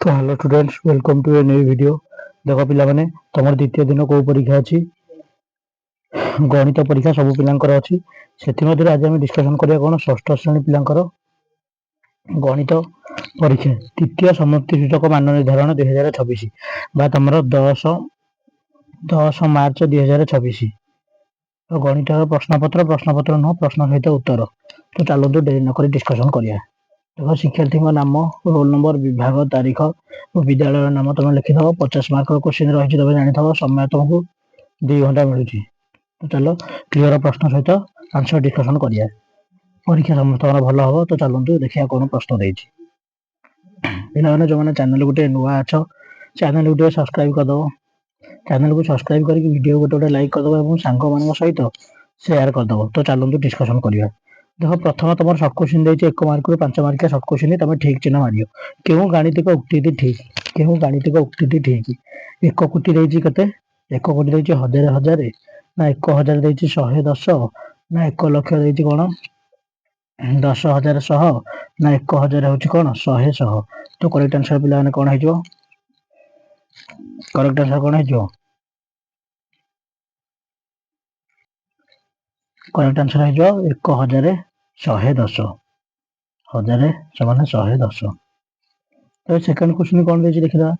तो hello students, welcome to a new video. देख पिलामाने तमर द्वितीय दिन को परीक्षा अच्छी गणित परीक्षा सब पिलांकर अच्छी से आज आम डिस्कसन करिया कौन षष्ठ श्रेणी पिलांकर गणित परीक्षा तृतीय समाप्ति सूचक मान निर्धारण 2026 बा तुम 10 मार्च 2026 तो गणित प्रश्नपत्र नुह प्रश्न सहित उत्तर। तो चलतु डेरी नक डिस्कसन करिया। देखो शिक्षार्थी नाम, रोल नंबर, विभाग, तारीख और विद्यालय नाम तुम लिखिद। 50 मार्क क्वेश्चन रही तुम जानी समय तुमको 2 घंटा मिलूँ। तो चलो क्लियर प्रश्न सहित आंसर डिस्कसन करिया। परीक्षा समस्त भल हम। तो चलतु देखिए कौन प्रश्न देती पे जो मैंने चैनल गोटे नुआ अच्छ चैनल गोटे सब्सक्राइब करदे। चैनल को सब्सक्राइब करके वीडियो गोटे गोटे लाइक करदे और सांग मान सहित शेयर करदे। तो चलतु डिस्कसन करिया। देख प्रथम तुम सर्ट क्वेश्चन देती 1 मार्क 5 मार्क सर्ट क्वेश्चन तुम ठीक चिन्ह मार क्यों गाणितिक उक्ति ठीक 1 कोटी देती के 1 कोटी देती 1000 ना 1000 देती 110 ना 1 लक्ष देती कौन 10,000 100 ना 1000 हूँ कौन 100। तो करेक्ट आंसर पे कौन हो? करेक्ट आंसर कौन हो? करेक्ट आंसर हो 1000 110 1000 समान 110। तो सेकंड क्वेश्चन कौन देती देखा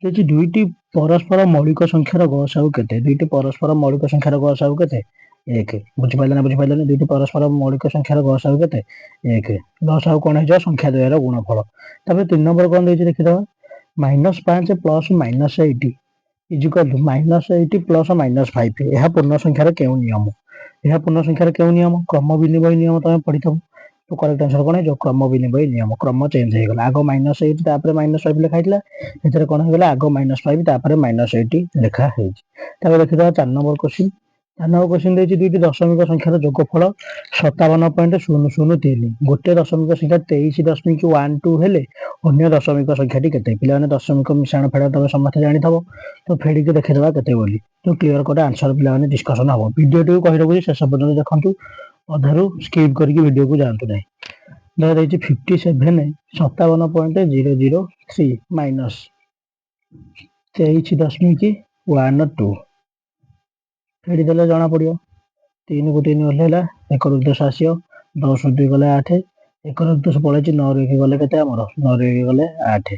देखिए दुईटी परस्पर मौलिक संख्यार गसागु केते? दुईटी परस्पर मौलिक संख्यार गसागु केते? 1 बुझिपाइले ना दुईटी परस्पर मौलिक संख्यार गसागु केते? 1 गसागु कोन हो संख्या द्वयर गुणफल। तबे 3 नंबर कोन देछि देखिदबा -5 plus -80 is equal to -80 plus -5 यह पूर्ण संख्यार केउ नियम? यह पूर्ण संख्यार केउ नियम? क्रम विनिमय नियम तमे पढिथबो। तो करेक्ट आंसर कोन हो क्रम विनिमय नियम। क्रम चेंज हो गला आगो -80 तापर -5 लिखा हैतला एथरे कोन हो गला आगो -5 तापर -80 लिखा हैछि। तबे देखिदबा 4 नंबर क्वेश्चन। 4 नंबर क्वेश्चन देछि दुईटी दशमिक संख्यार जोगफल 57.003 गोटे दशमिक संख्या 23.12 हेले अन्य दशमिक संख्याटी केते? पिला माने दशमिक मिश्रण फेड़ा तमे समस्त जानिथबो। तो फेड़ी के देखिदबा केते बोली। तो क्लियर कट आंसर पिला माने डिस्कशन हबो। वीडियो टी कहि रखुछि शेष पर्यंत देखंतु अधारु स्किप करके वीडियो को जानतु नहीं। देखा जाइए 57 57.003 माइनस 23.12 फेड़ी देले जना पड़ियो 3 को 3 गले 1 रू 10 आसियो 10 रू 2 गले 8 1 रू 10 पळेछि 9 रू 1 गले केते हमर 9 रू 1 गले 8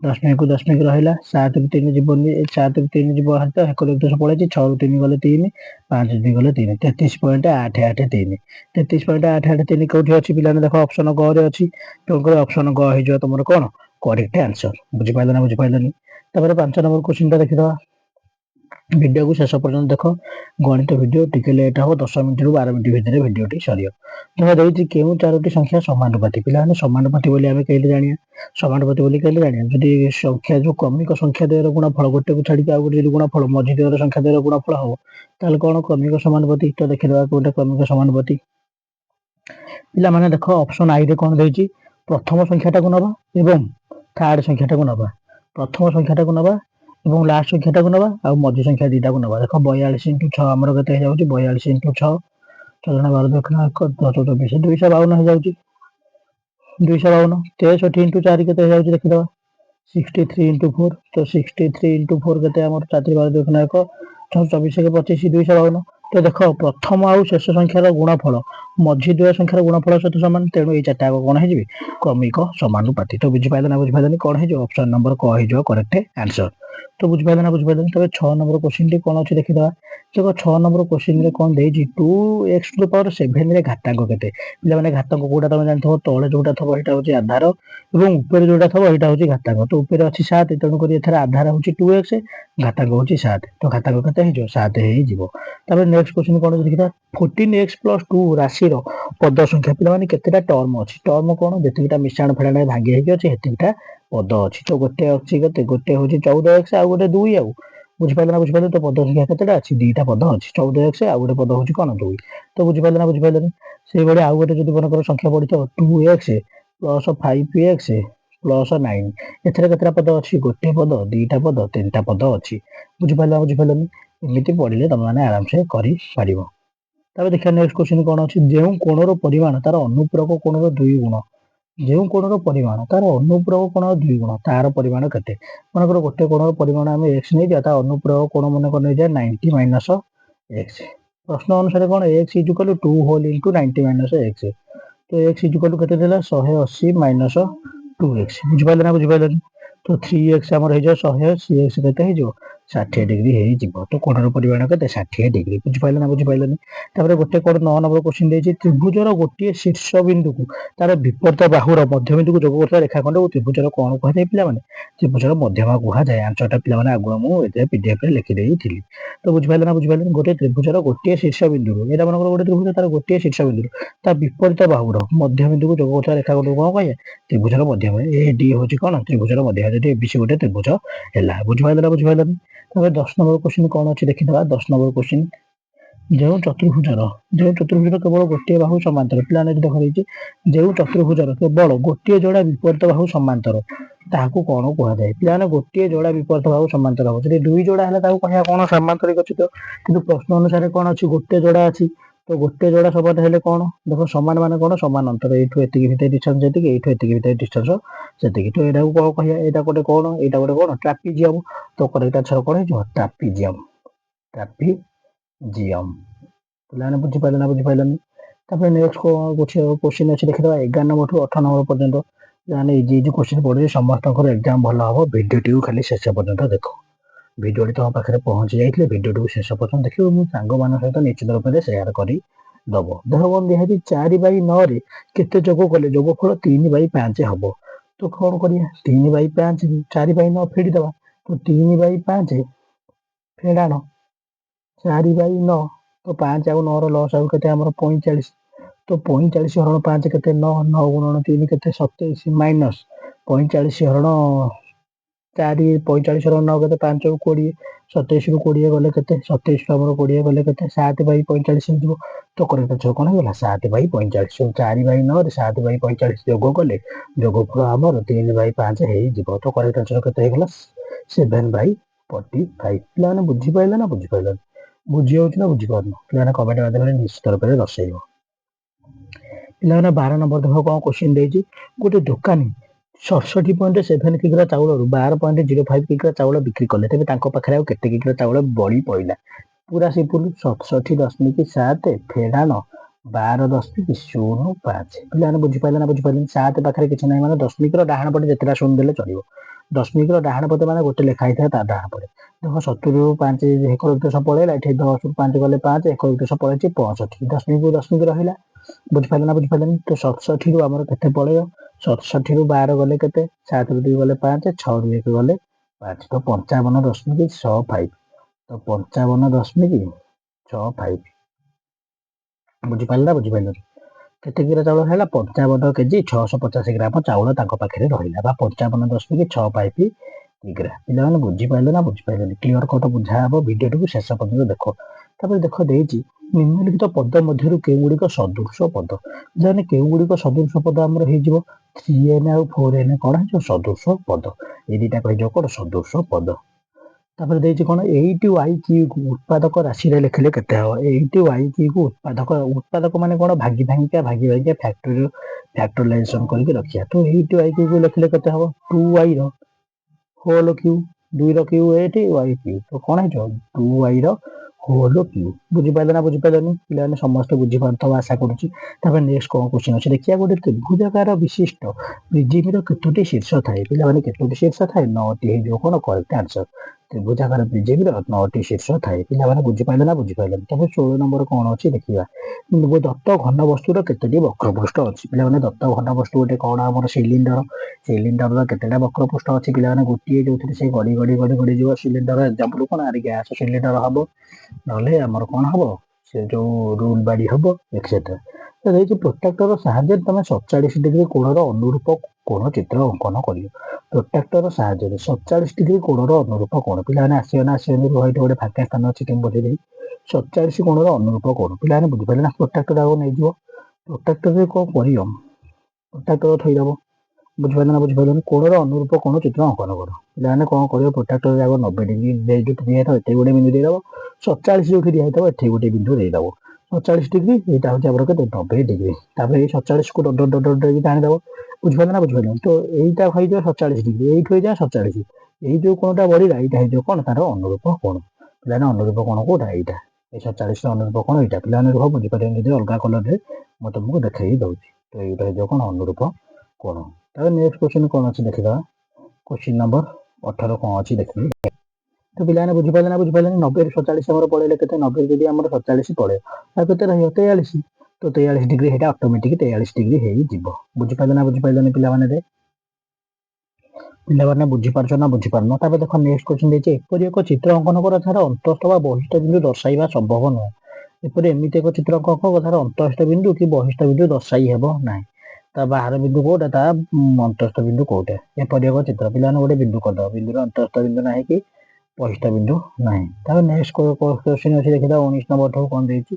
दशमिक को दशमिक रहिला 7 रू 3 जीवनी 7 रू 3 जीव हत 1 रू 10 पळेछि 6 रू 3 गले 3 5 रू 2 गले 3 33.883 33.883 कोठी अछि पिलाने देखो ऑप्शन ग रे अछि। तो ऑप्शन ग हे जो तुमर कोन करेक्ट आंसर। बुझि पाइलनी तबरे 5 नंबर क्वेश्चन ता देखिदवा। वीडियो को शेष पर्यंत देख। गणित वीडियो टिके लेट हम 10 मिनट रु 12 मिनट भितर वीडियो टी सरियो। देखा देछि केउ चारोटी संख्या समानुपाती पिला माने समानुपाती बोली आमे कहले जानिया समानुपाती बोली कहले जानिया जदि संख्या जो क्रमिक संख्या द्वयर गुणफल गोटे को छाडी आ गोटे गुणफल मझी द्वयर संख्या द्वयर गुणफल हो ताले कोन क्रमिक समानुपाती। तो देखिदवा कोटा क्रमिक समानुपाती पिला माने देखो ऑप्शन आई रे कोन देछि प्रथम संख्याटा को नबा एवं थर्ड संख्याटा को नबा प्रथम संख्याटा को नबा एवं लास्ट संख्याटा को नबा आ मध्य संख्या दीटा को नबा। देखो 42 * 6 हमर केते हो जाउची 42 * 6 चलना 12 देखना 10 252 हो जाउची 252 63 * 4 केते हो जाउची देखिदबा 63 * 4 तो 63 * 4 केते हमर 4 12 देखना 1 24 के 25 252। तो देखो प्रथम आउ शेष संख्यार गुणफल मझी द्वय संख्यार गुणफल सहित समान तेणु ए चारटा कोन हे जिवे क्रमिक समानुपाती। तो बुझि पाइलना कोन हे जो ऑप्शन नंबर क हे जो करेक्ट आंसर। तो बुझि पाइलना तबे 6 नंबर क्वेश्चन टी कोन अछि देखिदवा। देखो 6 नंबर क्वेश्चन रे कोन देछि 2x टू द पावर 7 रे घातांक केते? पिला माने घातांक कोडा तमे जानथबो तळे जोटा थबो एटा होची आधार एवं ऊपर जोटा थबो एटा होची घातांक। तो ऊपर अछि 7 तेणु करी एथरा आधार होची 2x घातांक होची 7 तो घातांक केते हे जो 7 हे जिवो। तबे नेक्स्ट क्वेश्चन कोन देखिदा 14x + 2 राशि रो पद संख्या पिला माने केतेटा टर्म अछि? टर्म कोन जेतिटा मिश्रण फेडाणे भांगी हेकी अछि हेतिटा पद अछि। तो गोटे अछि केते गोटे होची 14x आ गोटे 2 आउ बुझि पाइले तो पद संख्या केतेटा अछि दीटा पद अछि 14x आ गोटे पद होची कोन 2। तो बुझि पाइले से बडे आ गोटे जदि बनकर संख्या पडितो 2x + 5x + 9 एथरे केतेटा पद अछि गोटे पद दीटा पद तीनटा पद अछि। बुझि पाइलनी एमिति पढिले तमे माने आराम से करि पारिबो। तबे देखिया नेक्स्ट क्वेश्चन कोन अछि जेउ कोणर परिमाण तार अनुपूरक कोणर 2 गुण ଯେଉଁ କୋଣର ପରିମାଣ ତାର ଅନୁପ୍ରଭ କୋଣର 2 ଗୁଣ ତାର ପରିମାଣ କେତେ? ମନେକର ଗୋଟେ କୋଣର ପରିମାଣ ଆମେ x ନେଇଯିବା, ତା ଅନୁପ୍ରଭ କୋଣ ମନେକର ନେଇଯିବା 90 ମାଇନସ୍ x। ପ୍ରଶ୍ନ ଅନୁସାରେ କ'ଣ x equal 2 whole into 90 minus x। ତ x ଇଜୁକାଲ୍ କେତେ ଦେଲା 180 ମାଇନସ୍ 2x। ବୁଝିପାରିଲେ ନା ବୁଝିପାରିଲେନି? ତ 3x ଆମର ହେଇଯିବ 180, x କେତେ ହେଇଯିବ 60 ଡିଗ୍ରୀ ହେଇଯିବ। ତ କୋଣର ପରିମାଣ କେତେ 60 ଡିଗ୍ରୀ। ବୁଝିପାରିଲେ ନା ବୁଝିପାରିଲେନି? ତାପରେ ଗୋଟେ କୋଣ 9 ନମ୍ବର କ୍ୱେଶ୍ଚିନ୍ ଦେଇଛି, ତ୍ରିଭୁଜର ଗୋଟିଏ ଶୀର୍ଷ ବିନ୍ଦୁକୁ ତାର ବିପରୀତ ବାହୁର ମଧ୍ୟବିନ୍ଦୁକୁ ଯୋଗ କରୁଥିବା ରେଖାଖଣ୍ଡକୁ ତ୍ରିଭୁଜର କ'ଣ କୁହାଯାଏ ପିଲାମାନେ? ତ୍ରିଭୁଜର ମଧ୍ୟମା କୁହାଯାଏ। ଆନ୍ସରଟା ପିଲାମାନେ ଆଗୁଆ ମୁଁ ଏଥିରେ ପିଡିଏଫରେ ଲେଖିଦେଇଥିଲି। ତ ବୁଝିପାରିଲେ ନା ବୁଝିପାରିଲେନି? ଗୋଟେ ତ୍ରିଭୁଜର ଗୋଟିଏ ଶୀର୍ଷ ବିନ୍ଦୁରୁ, ଏଇଟା ମନେକର ଗୋଟେ ତ୍ରିଭୁଜ, ତାର ଗୋଟିଏ ଶୀର୍ଷ ବିନ୍ଦୁରୁ ତା ବିପରୀତ ବାହୁର ମଧ୍ୟବିନ୍ଦୁକୁ ଯୋଗ କରୁଥିବା ରେଖାଖଣ୍ଡକୁ କ'ଣ କହିବା? ତ୍ରିଭୁଜର ମଧ୍ୟମା। ଏ ଡି ହେଉଛି କ'ଣ? ତ୍ରିଭୁଜର ମଧ୍ୟମା। ଯଦି ଏବିସି ଗୋଟେ ତ୍ରିଭୁଜ ହେଲା। ବୁଝିପାରିଲେ ନା ବୁଝିପାରିଲେନି? ତାପରେ 10 ନମ୍ବର କ୍ୱେଶ୍ଚିନ୍ କ'ଣ ଅଛି ଦେଖିଦେବା। 10 ନମ୍ବର କ୍ୱେଶ୍ଚିନ୍, ଯେଉଁ ଚତୁର୍ଭୁଜର କେବଳ ଗୋଟିଏ ବାହୁ ସମାନ୍ତର, ପିଲାମାନେ ଏଠି ଦେଖ ଦେଇଛି, ଯେଉଁ ଚତୁର୍ଭୁଜର କେବଳ ଗୋଟିଏ ଯୋଡ଼ା ବିପରୀତ ବାହୁ ସମାନ୍ତର ତାହାକୁ କ'ଣ କୁହାଯାଏ? ପିଲାମାନେ ଗୋଟିଏ ଯୋଡ଼ା ବିପରୀତ ବାହୁ ସମାନ୍ତର ହବ। ଯଦି 2 ଯୋଡ଼ା ହେଲେ ତାକୁ କହିବା କ'ଣ? ସାମାନ୍ତରିକ ଚିତ୍ର। କିନ୍ତୁ ପ୍ରଶ୍ନ ଅନୁସାରେ କ'ଣ ଅଛି? ଗୋଟେ ଯୋଡ଼ା ଅଛି। ତ ଗୋଟେ ଯୋଡ଼ା ସମାନ ହେଲେ କ'ଣ? ଦେଖ ସମାନ ମାନେ କ'ଣ? ସମାନ ଅନ୍ତର। ଏଇଠୁ ଏତିକି ଭିତରେ ଡିଷ୍ଟାନ୍ସ ଯେତିକି, ଏଇଠୁ ଏତିକି ଭିତରେ ଡିଷ୍ଟାନ୍ସ ସେତିକି। ତ ଏଇଟାକୁ କ'ଣ କହିବା? ଏଇଟା ଗୋଟେ କ'ଣ? ଏଇଟା ଗୋଟେ କ'ଣ? ଟ୍ରାପିଜିୟମ୍। ତ କରେକ୍ଟ ଆନ୍ସର କ'ଣ ହେଇଯିବ? ଟ୍ରାପିଜିୟମ୍। ପିଲାମାନେ ବୁଝିପାରିଲେ ନା ବୁଝିପାରିଲେନି? ତାପରେ ନେକ୍ସଟ କ୍ୱେଶ୍ଚିନ୍ ଅଛି ଦେଖିଦେବା 11 ନମ୍ବର ଠୁ 18 ନମ୍ବର ପର୍ଯ୍ୟନ୍ତ। ପିଲାମାନେ ଇଜି କ୍ୱେଶ୍ଚିନ୍ ପଢୁଛି, ସମସ୍ତଙ୍କର ଏକ୍ଜାମ ଭଲ ହବ। ଭିଡ଼ିଓଟିକୁ ଖାଲି ଶେଷ ପର୍ଯ୍ୟନ୍ତ ଦେଖ। ଭିଡ଼ିଓଟି ତମ ପାଖରେ ପହଞ୍ଚି ଯାଇଥିଲେ ଭିଡ଼ିଓଟିକୁ ଶେଷ ପର୍ଯ୍ୟନ୍ତ ଦେଖିବ, ମୁଁ ସାଙ୍ଗମାନଙ୍କ ସହିତ ନିଶ୍ଚିତ ରୂପରେ ସେୟାର କରିଦବ। ଦେଖ କ'ଣ ଦିଆହେଇଛି, 4/9ରେ କେତେ ଯୋଗ କଲେ ଯୋଗଫଳ 3/5 ହବ। ତ କ'ଣ କରିବା? 3/5 4/9 ଫେଡ଼ିଦେବା। ତ 3/5 ଫେଡ଼ାଣ 4/9, ତ 5 ଆଉ 9ର ଲସ୍ ଆଉ କେତେ ଆମର 45। ତ 45 ହରଣ 5 କେତେ? 9, 9 ଗୁଣନ 3 କେତେ? 27 ମାଇନସ୍ 45 ହରଣ 4, 45 ହରଣ 9 କେତେ? 5 ଆଉ 20, 27ରୁ 20 ଗଲେ କେତେ? 27ରୁ ଆମର 20 ଗଲେ କେତେ? 7/45 ହେଇଯିବ। ତ କରେକ୍ଟ ଆନ୍ସର କ'ଣ ହେଇଗଲା? 7/45। 4/9ରେ 7/45 ଯୋଗ କଲେ ଯୋଗଫଳ ଆମର 3/5 ହେଇଯିବ। ତ କରେକ୍ଟ ଆନ୍ସର କେତେ ହେଇଗଲା? 7/45। ପିଲାମାନେ ବୁଝିପାରିଲେ ନା ବୁଝିପାରିଲେନି? ବୁଝି ହେଉଛି ନା ବୁଝିପାରୁନ? ପିଲାମାନେ କମେଣ୍ଟ ମାଧ୍ୟମରେ ନିଶ୍ଚିତ ରୂପରେ ଦର୍ଶାଇବ। ପିଲାମାନେ 12 ନମ୍ବର ଦେଖ କ'ଣ କ୍ୱେଶ୍ଚିନ୍ ଦେଇଛି, ଗୋଟେ ଦୋକାନୀ 67.7 କିଗ୍ରା ଚାଉଳରୁ 12.05 କିଗ୍ରା ଚାଉଳ ବିକ୍ରି କଲେ, ତେବେ ତାଙ୍କ ପାଖରେ ଆଉ କେତେ କିଗ୍ରା ଚାଉଳ ବଳି ପଡ଼ିଲା? ପୁରା ସିମ୍ପୁଲ, 67.7 ଫେଡ଼ାଣ 12.05। ପିଲାମାନେ ବୁଝିପାରିଲେ ନା ବୁଝିପାରିଲେନି? 7 ପାଖରେ କିଛି ନାହିଁ ମାନେ ଦଶମିକର ଡାହାଣ ପଟେ ଯେତେଟା ଶୂନ ଦେଲେ ଚଳିବ। ଦଶମିକର ଡାହାଣ ପଟେ ମାନେ ଗୋଟେ ଲେଖା ହେଇଥାଏ ତା ଡାହାଣ ପଟେ। ଦେଖ 70ରୁ 5 ଏକର ଉଦ୍ଦେଶ୍ୟ ପଳେଇଲା, ଏଠି 10ରୁ 5 ଗଲେ 5, ଏକର ଉଦ୍ଦେଶ୍ୟ ପଳେଇଛି 65, ଦଶମିକକୁ ଦଶମିକ ରହିଲା। ବୁଝିପାରିଲେ ନା ବୁଝିପାରିଲେନି? ତ 67ରୁ ଆମର କେତେ ପଳେଇବ? 67ରୁ 12 ଗଲେ କେତେ? 7ରୁ 2 ଗଲେ 5, 6ରୁ 1 ଗଲେ 5, ତ 55.65। ତ 55.65। ବୁଝିପାରିଲେ ନା ବୁଝିପାରିଲେନି? କେତେ କିଗ୍ରା ଚାଉଳ ହେଲା? 55 କେଜି 650 ଗ୍ରାମ ଚାଉଳ ତାଙ୍କ ପାଖରେ ରହିଲା, ବା 55.65 କିଗ୍ରା। ପିଲାମାନେ ବୁଝିପାରିଲେ ନା ବୁଝିପାରିଲେନି? କ୍ଲିୟର କଟ ବୁଝା ହବ। ଭିଡ଼ିଓଟିକୁ ଶେଷ ପର୍ଯ୍ୟନ୍ତ ଦେଖ। ତାପରେ ଦେଖ ଦେଇଛି, ନିମ୍ନଲିଖିତ ପଦ ମଧ୍ୟରୁ କେଉଁଗୁଡ଼ିକ ସଦୃଶ ପଦ? ପିଲାମାନେ କେଉଁଗୁଡ଼ିକ ସଦୃଶ ପଦ ଆମର ହେଇଯିବ? 3n ଆଉ 4n କ'ଣ ହେଇଯିବ? ସଦୃଶ ପଦ। ଏଇ ଦୁଇଟା କହିଯିବ କ'ଣ? ସଦୃଶ ପଦ। ତାପରେ ଦେଇଛି କ'ଣ, 8y3କୁ ଉତ୍ପାଦକ ରାଶିରେ ଲେଖିଲେ କେତେ ହେବ? 8y3କୁ ଉତ୍ପାଦକ ମାନେ କ'ଣ? ଭାଗି ଭାଗିକା ଫ୍ୟାକ୍ଟରାଇଜେସନ କରିକି ରଖିବା। ତ 8y3କୁ ଲେଖିଲେ କେତେ ହେବ? 2yର ହୋଲ୍ କ୍ୟୁବ୍, 2ର କ୍ୟୁବ୍ 8, y କ୍ୟୁବ୍। ତ କ'ଣ ହେଇଯିବ? 2yର ହୋଲ୍ କ୍ୟୁବ୍। ବୁଝିପାରିଲେ ନା ବୁଝିପାରିଲେନି? ପିଲାମାନେ ସମସ୍ତେ ବୁଝିପାରୁଥିବ ଆଶା କରୁଛି। ତାପରେ ନେକ୍ସଟ କ'ଣ କ୍ୱେଶ୍ଚିନ୍ ଅଛି ଦେଖିବା। ଗୋଟେ ତ୍ରିଭୁଜାକାର ବିଶିଷ୍ଟ ପ୍ରିଜିମର କେତୋଟି ଶୀର୍ଷ ଥାଏ? ପିଲାମାନେ କେତୋଟି ଶୀର୍ଷ ଥାଏ? 9ଟି ହେଇଯିବ କ'ଣ? Correct answer. ତ୍ରିଭୁଜାକାର ପ୍ରିଜିମର 9ଟି ଶୀର୍ଷ ଥାଏ। ପିଲାମାନେ ବୁଝିପାରିଲେ ନା ବୁଝିପାରିଲେନି? ତାପରେ 16 ନମ୍ବର କ'ଣ ଅଛି ଦେଖିବା। ଦତ୍ତ ଘନବସ୍ତୁର କେତୋଟି ବକ୍ରପୃଷ୍ଠ ଅଛି? ପିଲାମାନେ ଦତ୍ତ ଘନବସ୍ତୁ ଗୋଟେ କ'ଣ? ଆମର ସିଲିଣ୍ଡର। ସିଲିଣ୍ଡରର କେତେଟା ବକ୍ରପୃଷ୍ଠ ଅଛି? ପିଲାମାନେ ଗୋଟିଏ, ଯୋଉଥିରେ ସେ ଗଡ଼ି ଯିବ। ସିଲିଣ୍ଡର ଏକ୍ଜାମ୍ପଲ କ'ଣ? ଆରେ ଗ୍ୟାସ ସିଲିଣ୍ଡର ହବ, ନହେଲେ ଆମର କ'ଣ ହବ? ସେ ଯୋଉ ରୁଲ ବାଡି ହବ, ଏକ୍ସେଟ୍ରା। ତ ଦେଇଛି ପ୍ରୋଟ୍ରାକ୍ଟର ସାହାଯ୍ୟରେ ତମେ 47 ଡିଗ୍ରୀ କୋଣର ଅନୁରୂପ କୋଣ ଚିତ୍ର ଅଙ୍କନ କରିବ। ପ୍ରୋଟ୍ରାକ୍ଟର ସାହାଯ୍ୟରେ 47 ଡିଗ୍ରୀ କୋଣର ଅନୁରୂପ କୋଣ। ପିଲାମାନେ ଆସିବ ନା ଆସିବନି? ରୁହ, ଏଠି ଗୋଟେ ଫାଙ୍କା ସ୍ଥାନ ଅଛି, କେମିତି ବତେଇଦେବି। 47 କୋଣର ଅନୁରୂପ କୋଣ। ପିଲାମାନେ ବୁଝିପାରିଲେ ନା? ପ୍ରୋଟ୍ରାକ୍ଟର ଆଗ ନେଇଯିବ। ପ୍ରୋଟ୍ରାକ୍ଟରରେ କ'ଣ କରିବ? ପ୍ରୋଟ୍ରାକ୍ଟର ଥୋଇଦବ। ବୁଝିପାରିଲେ ନା ବୁଝିପାରିଲେନି? କୋଣର ଅନୁରୂପ କୋଣ ଚିତ୍ର ଅଙ୍କନ କର। ପିଲାମାନେ କ'ଣ କରିବ? ପ୍ରୋଟ୍ରାକ୍ଟରରେ ଆଗ 90 ଡିଗ୍ରୀ ଯୋଉଠି ଦିଆହେଇଥିବ ଏଠି ଗୋଟେ ବିନ୍ଦୁ ଦେଇଦବ। 47 ଯୋଉଠି ଦିଆହେଇଥିବ ଏଠି ଗୋଟେ ବିନ୍ଦୁ ଦେଇଦବ। 47 ଡିଗ୍ରୀ, ଏଇଟା ହଉଛି ଆମର କେତେ? 90 ଡିଗ୍ରୀ। ତାପରେ ଏଇ 47କୁ ଡଟ୍ ଡଟ୍ ଡଟ୍ ଦେଇକି ଟାଣିଦବ। ବୁଝିପାରିଲେ ନା ବୁଝିପାରିଲେ? ତ ଏଇଟା ହେଇଯିବ 47 ଡିଗ୍ରୀ, ଏଇଠୁ ହେଇଯାଏ 47। ଏଇ ଯୋଉ କୋଣଟା ବଢିଲା ଏଇଟା ହେଇଯିବ କଣ ତାର ଅନୁରୂପ କୋଣ। ପିଲାମାନେ ଅନୁରୂପ କୋଣ କୋଉଟା? ଏଇଟା। ଏଇ 47 ଅନୁରୂପ କୋଣ ଏଇଟା। ପିଲାମାନେ ରୁହ ବୁଝିପାରିବେନି ଯଦି ଅଲଗା କଲରରେ ମୁଁ ତମକୁ ଦେଖେଇ ଦଉଛି। ତ ଏଇଟା ହେଇଯିବ କଣ ଅନୁରୂପ କୋଣ। ତାପରେ ନେକ୍ସଟ କ୍ୱେଶ୍ଚିନ୍ କଣ ଅଛି ଦେଖିଦବା। କ୍ୱେଶ୍ଚିନ୍ ନମ୍ବର 18 କଣ ଅଛି ଦେଖିବି। ତ ପିଲାମାନେ ବୁଝିପାରିଲେ ନା ବୁଝିପାରିଲେନି? 90 ରୁ 47 ଆମର ପଳେଇଲେ କେତେ? 90 ଯଦି ଆମର 47 ପଳେଇବ ଆଉ କେତେ ରହିବ? 43। ତ 43 ଡିଗ୍ରୀ ସେଇଟା ଅଟୋମେଟିକ 43 ଡିଗ୍ରୀ ହେଇଯିବ। ବୁଝିପାରିଲେ ନା ବୁଝିପାରିଲେନି ପିଲାମାନେ? ପିଲାମାନେ ବୁଝିପାରୁଛ ନା ବୁଝିପାରୁନ? ତାପରେ ଦେଖ ନେକ୍ସଟ କ୍ୱେଶ୍ଚିନ୍ ଦେଇଛି, ଏପରି ଏକ ଚିତ୍ର ଅଙ୍କନ କର ଯାହାର ଅନ୍ତସ୍ଥ ବା ବହିଷ୍ଠ ବିନ୍ଦୁ ଦର୍ଶାଇବା ସମ୍ଭବ ନୁହଁ। ଏପରି ଏମିତି ଏକ ଚିତ୍ର ଅଙ୍କନ କର ଯାହାର ଅନ୍ତସ୍ଥ ବିନ୍ଦୁ କି ବହିଷ୍ଠ ବିନ୍ଦୁ ଦର୍ଶାଇ ହେବ ନାହିଁ। ତା ବାହାର ବିନ୍ଦୁ କୋଉଟା? ତା ଅନ୍ତସ୍ଥ ବିନ୍ଦୁ କୋଉଟା? ଏପରି ଏକ ଚିତ୍ର। ପିଲାମାନେ ଗୋଟେ ବିନ୍ଦୁ କରିଦବ। ବିନ୍ଦୁର ଅନ୍ତସ୍ଥ ବିନ୍ଦୁ ନାହିଁ କି ବହିଷ୍ଠ ବିନ୍ଦୁ ନାହିଁ। ତାପରେ ନେକ୍ସଟ କ୍ୱେଶ୍ଚିନ୍ ଅଛି ଦେଖିବା 19 ନମ୍ବର ଠାରୁ କଣ ଦେଇଛି।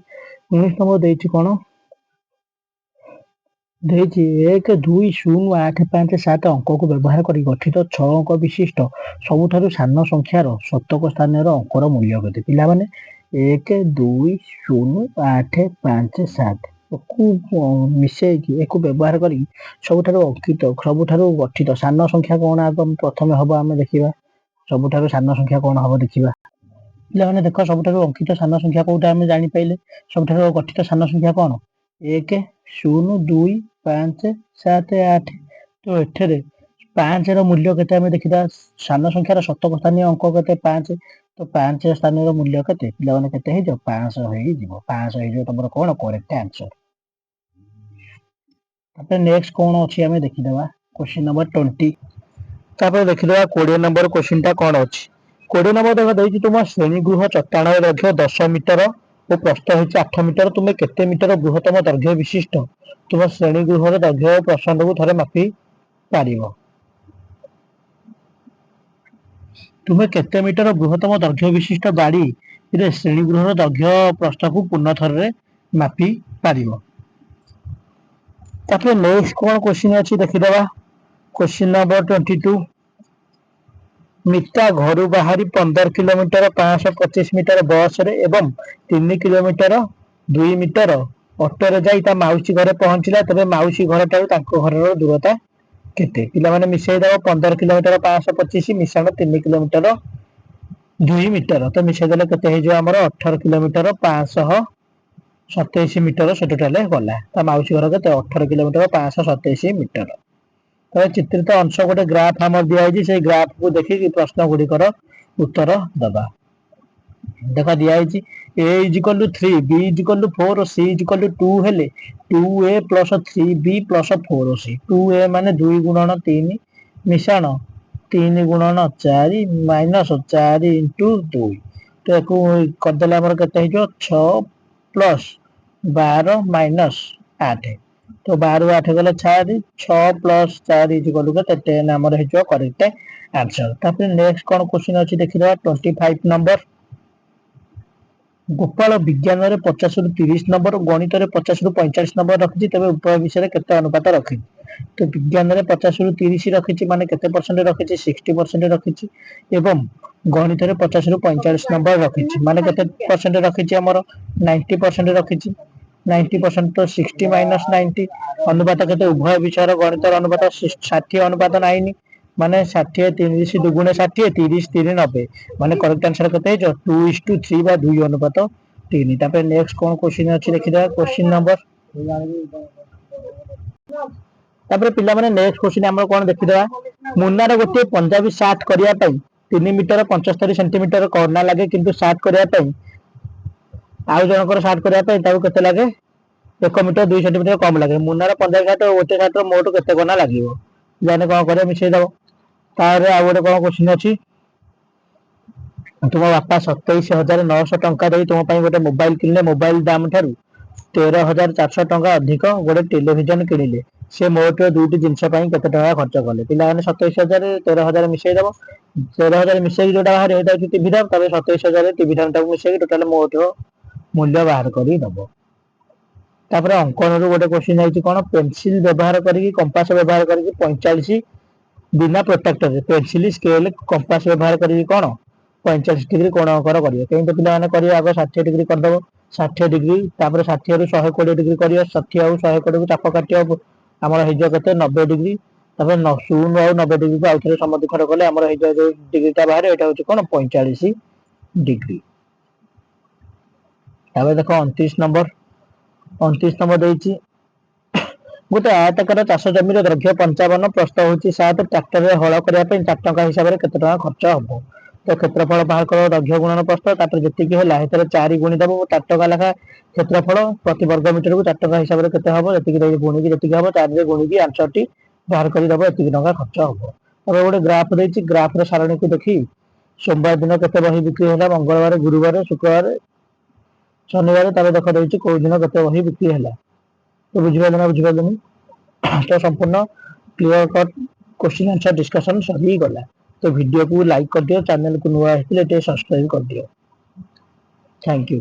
19 ନମ୍ବର ଦେଇଛି କଣ? ଦେଇଛି 1, 2, 0, 8, 5, 7 ଅଙ୍କକୁ ବ୍ୟବହାର କରି ଗଠିତ 6 ଅଙ୍କ ବିଶିଷ୍ଟ ସବୁଠାରୁ ସାନ ସଂଖ୍ୟାର ଶତକ ସ୍ଥାନର ଅଙ୍କର ମୂଲ୍ୟ କେତେ? ପିଲାମାନେ 1, 2, 0, 8, 5, 7 କୁ ମିଶେଇକି ଏକୁ ବ୍ୟବହାର କରି ସବୁଠାରୁ ଅଙ୍କିତ ସବୁଠାରୁ ଗଠିତ ସାନ ସଂଖ୍ୟା କଣ? ଆଗ ପ୍ରଥମେ ହବ ଆମେ ଦେଖିବା। ସବୁଠାରୁ ସାନ ସଂଖ୍ୟା କଣ ହବ ଦେଖିବା। ପିଲାମାନେ ଦେଖ ସବୁଠାରୁ ଅଙ୍କିତ ସାନ ସଂଖ୍ୟା କୋଉଟା ଆମେ ଜାଣିପାରିଲେ। ସବୁଠାରୁ ଗଠିତ ସାନ ସଂଖ୍ୟା କଣ? 1, 0, 2, 5, 7, 8। ତ ଏଠାରେ 5 ର ମୂଲ୍ୟ କେତେ ଆମେ ଦେଖିବା। ସାନ ସଂଖ୍ୟାର ଶତକ ସ୍ଥାନୀୟ ଅଙ୍କ କେତେ? 5। ତ 5 ସ୍ଥାନର ମୂଲ୍ୟ କେତେ? ପିଲାମାନେ କେତେ ହେଇଯିବ? 500 ହେଇଯିବ। 500 ହେଇଯିବ ତମର କଣ କରେକ୍ଟ ଆନ୍ସର। ତାପରେ ନେକ୍ସଟ କଣ ଅଛି ଆମେ ଦେଖିଦବା। Question number 20। ତାପରେ ଦେଖିଦବା 20 ନମ୍ବର କ୍ୱେଶ୍ଚିନ୍ ଟା କଣ ଅଛି। 20 ନମ୍ବର ଦେଖ ଦେଇଛି ତୁମ ଶ୍ରେଣୀଗୃହ ଚଟାଣର ଦୈର୍ଘ୍ୟ 10 ମିଟର ଓ ପ୍ରସ୍ଥ ହେଉଛି 8 ମିଟର। ତୁମେ କେତେ ମିଟର ବୃହତ୍ତମ ଦୈର୍ଘ୍ୟ ବିଶିଷ୍ଟ ତୁମ ଶ୍ରେଣୀଗୃହର ଦୈର୍ଘ୍ୟ ଓ ପ୍ରସ୍ଥକୁ ଥରେ ମାପି ପାରିବ। ତୁମେ କେତେ ମିଟର ବୃହତ୍ତମ ଦୈର୍ଘ୍ୟ ବିଶିଷ୍ଟ ବାଡିରେ ଶ୍ରେଣୀଗୃହର ଦୈର୍ଘ୍ୟ ପ୍ରସ୍ଥକୁ ପୂର୍ଣ୍ଣ ଥରରେ ମାପି ପାରିବ। ତାପରେ ନେକ୍ସଟ କଣ କ୍ୱେଶ୍ଚିନ୍ ଅଛି ଦେଖିଦବା। Question number 22। ମିତା ଘରୁ ବାହାରି 15 କିଲୋମିଟର 525 ମିଟର ବସରେ ଏବଂ 3 କିଲୋମିଟର 2 ମିଟର ଅଟୋରେ ଯାଇ ତା ମାଉସୀ ଘରେ ପହଞ୍ଚିଲା। ତେବେ ମାଉସୀ ଘରଠାରୁ ତାଙ୍କ ଘରର ଦୂରତା କେତେ? ପିଲାମାନେ ମିଶେଇ ଦବ। 15 କିଲୋମିଟର 525 ମିଶାଣ 3 କିଲୋମିଟର 2 ମିଟର। ତ ମିଶେଇ ଦେଲେ କେତେ ହେଇଯିବ ଆମର? 18 କିଲୋମିଟର 527 ମିଟର ସେ ଟୋଟାଲ ଗଲା। ତା ମାଉସୀ ଘର କେତେ? 18 କିଲୋମିଟର 527 ମିଟର। ତ ଚିତ୍ରିତ ଅଂଶ ଗୋଟେ ଗ୍ରାଫ ଆମର ଦିଆଯାଇଛି। ସେଇ ଗ୍ରାଫକୁ ଦେଖିକି ପ୍ରଶ୍ନ ଗୁଡିକର ଉତ୍ତର ଦବା। ଦେଖ ଦିଆଯାଇଛି a = 3, b = 4, c = 2 ହେଲେ 2a + 3b + 4c। 2a ମାନେ 2 ଗୁଣନ 3 ମିଶାଣ 3 ଗୁଣନ 4 ମାଇନସ 4 × 2। ତ ଏକୁ କରିଦେଲେ ଆମର କେତେ ହେଇଯିବ? 6 + 12 ମାଇନସ 8। ତ 12 ରୁ 8 ଗଲେ 4, 6 + 4 = କେତେ? 10 ଆମର ହେଇଯିବ କରେକ୍ଟ ଆନ୍ସର। ତାପରେ ନେକ୍ସଟ କଣ କ୍ୱେଶ୍ଚିନ୍ ଅଛି ଦେଖିଦବା। 25 ନମ୍ବର। ଗୋପାଳ ବିଜ୍ଞାନରେ 50 ରୁ 30 ନମ୍ବର, ଗଣିତରେ 50 ରୁ 45 ନମ୍ବର ରଖିଛି। ତେବେ ଉଭୟ ବିଷୟରେ କେତେ ଅନୁପାତ ରଖିଛି? ତ ବିଜ୍ଞାନରେ 50 ରୁ 30 ରଖିଛି ମାନେ କେତେ ପରସେଣ୍ଟ ରଖିଛି? 60% ରଖିଛି। ଏବଂ ଗଣିତରେ 50 ରୁ 45 ନମ୍ବର ରଖିଛି ମାନେ କେତେ ପରସେଣ୍ଟ ରଖିଛି? ଆମର 90% ରଖିଛି। 90% ତ 60 - 90 ଅନୁପାତ କେତେ? ଉଭୟ ବିଷୟର ଗଣିତର ଅନୁପାତ 60:9 ମାନେ 60 30 ଦୁଗୁଣେ 60 30 3 90 ମାନେ କରେକ୍ଟ ଆନ୍ସର କେତେ ହେଇଯିବ? 2:3 ବା 2 ଅନୁପାତ 3। ତାପରେ ନେକ୍ସଟ କଣ କ୍ୱେଶ୍ଚିନ୍ ଅଛି ଦେଖିଦେବା। Question number. ତାପରେ ପିଲାମାନେ ନେକ୍ସଟ କ୍ୱେଶ୍ଚିନ୍ ଆମର କଣ ଦେଖିଦେବା। ମୁନାର ଗୋଟିଏ ପଞ୍ଜାବୀ ସାର୍ଟ କରିବା ପାଇଁ 3 ମିଟର 75 ସେଣ୍ଟିମିଟର କନା ଲାଗେ, କିନ୍ତୁ ସାର୍ଟ କରିବା ପାଇଁ ଆଉ ଜଣଙ୍କର ସାର୍ଟ କରିବା ପାଇଁ ତାକୁ କେତେ ଲାଗେ? 1 ମିଟର 2 ସେଣ୍ଟିମିଟର କମ ଲାଗେ। ମୁନାର ପଞ୍ଜାବୀ ସାର୍ଟ ଓ ଗୋଟେ ସାର୍ଟର ମୋଟ କେତେ କନା ଲାଗିବ? ଜାନେ କଣ କରିବା? ମିଶେଇ ଦବ। ତାପରେ ଆଉ ଗୋଟେ କଣ କ୍ୱେଶ୍ଚିନ୍ ଅଛି। ତୁମ ବାପା 27,900 ଟଙ୍କା ଦେଇ ତୁମ ପାଇଁ ଗୋଟେ ମୋବାଇଲ କିଣିଲେ। ମୋବାଇଲ ଦାମ ଠାରୁ 13,400 ଟଙ୍କା ଅଧିକ ଗୋଟେ ଟେଲିଭିଜନ କିଣିଲେ। ସେ ମୋଟ ଦୁଇଟି ଜିନିଷ ପାଇଁ କେତେ ଟଙ୍କା ଖର୍ଚ୍ଚ କଲେ? ପିଲାମାନେ 27,000 13,000 ମିଶେଇ ଦବ। 13,000 ମିଶେଇକି ଯୋଉଟା ବାହାରେ ସେଇଟା ହେଉଛି ଟିଭି ଦାମ। ତାପରେ 27,000 ଟିଭି ଦାମ ଟାକୁ ମିଶେଇକି ଟୋଟାଲ ମୋଟ ମୂଲ୍ୟ ବାହାର କରି ଦବ। ତାପରେ ଅଙ୍କନରୁ ଗୋଟେ କ୍ୱେଶ୍ଚିନ୍ ହେଇଛି କଣ? ପେନସିଲ ବ୍ୟବହାର କରିକି କମ୍ପାସ ବ୍ୟବହାର କରିକି 45 ବିନା ପ୍ରୋଟ୍ରାକ୍ଟରରେ ପେନସିଲ ସ୍କେଲ କମ୍ପାସ ବ୍ୟବହାର କରିକି କଣ 45 ଡିଗ୍ରୀ କୋଣ ଅଙ୍କର କରିବ। କେମିତି ପିଲାମାନେ କରିବେ? ଆଗ 60 ଡିଗ୍ରୀ କରିଦବ। 60 ଡିଗ୍ରୀ ତାପରେ 60 ରୁ 120 ଡିଗ୍ରୀ କରିବ। 60 ଆଉ 120 କୁ ଚାପ କାଟିବ ଆମର ହେଇଯିବ କେତେ 90 डिग्री तापर 0 ଆଉ 90 डिग्री को आउ थरे समद्विखंड कले ଆମର ହେଇଯିବ जो डिग्रीटा बाहर एटा होची कोन 45 डिग्री। तापर देखो 29 नंबर देइची गोटे आयताकार चाष जमीर दैर्घ्य 55 प्रस्थ होची 7 ट्रैक्टर रे हल करिया पे 4 टका हिसाब रे केते टका खर्च हबो तो क्षेत्रफल बाहर करो दैर्घ्य गुणन प्रस्थ तापर जेति कि होला हेतरे 4 गुणी दबो 4 टका लेखा क्षेत्रफल प्रति वर्ग मीटर को 4 टका हिसाब रे केते हबो जेति कि गुणी की जेति हबो 4 रे गुणी की आंसर टी बाहर करि दबो एति टका खर्च हबो। और गोटे ग्राफ देइची ग्राफ रे सारणी को देखि सोमवार दिन केते बही बिक्री होला मंगलवार गुरुवार शुक्रवार शनिवार तारे देख देइची को दिन केते बही बिक्री होला तो बुझिबानी तो संपूर्ण clear cut question answer discussion सही गला तो वीडियो को लाइक कर दियो चैनल को नुआ हेतिले सब्सक्राइब कर दियो। Thank you.